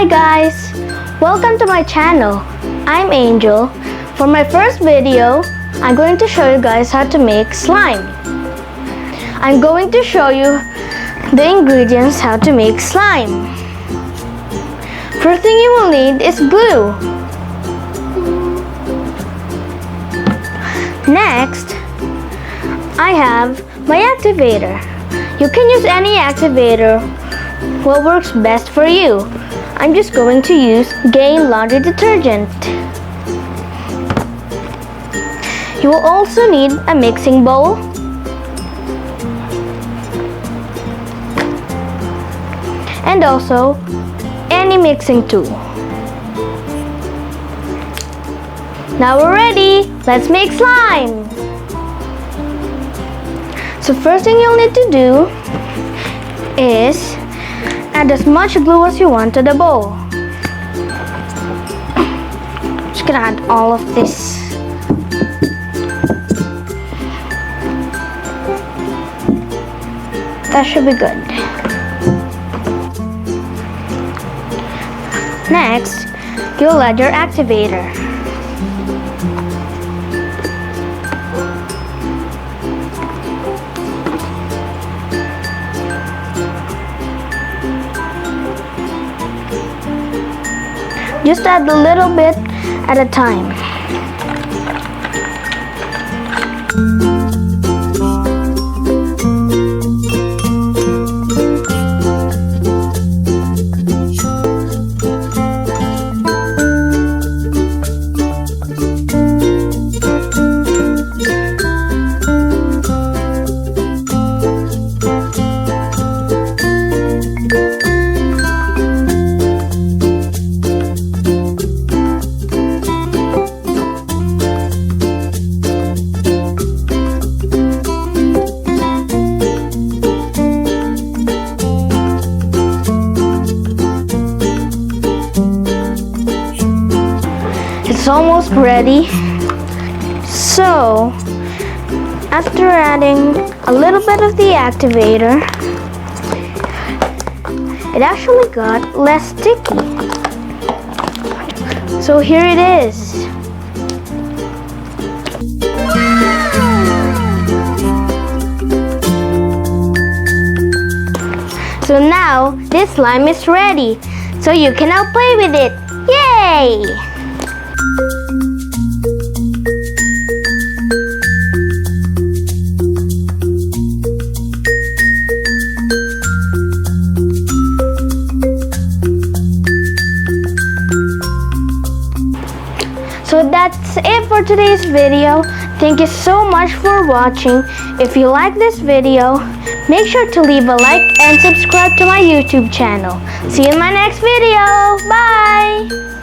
Hi guys! Welcome to my channel. I'm Angel. For my first video, I'm going to show you guys how to make slime. I'm going to show you the ingredients how to make slime. First thing you will need is glue. Next, I have my activator. You can use any activator, what works best for you. I'm just going to use Gain Laundry Detergent. You will also need a mixing bowl, and also any mixing tool. Now we're ready! Let's make slime! So first thing you'll need to do is add as much glue as you want to the bowl. Just gonna add all of this. That should be good. Next, you'll add your activator. Just add a little bit at a time. It's almost ready. So, after adding a little bit of the activator, it actually got less sticky. So here it is. So now this slime is ready. So you can now play with it. Yay! So that's it for today's video. Thank you so much for watching. If you like this video, make sure to leave a like and subscribe to my YouTube channel. See you in my next video. Bye!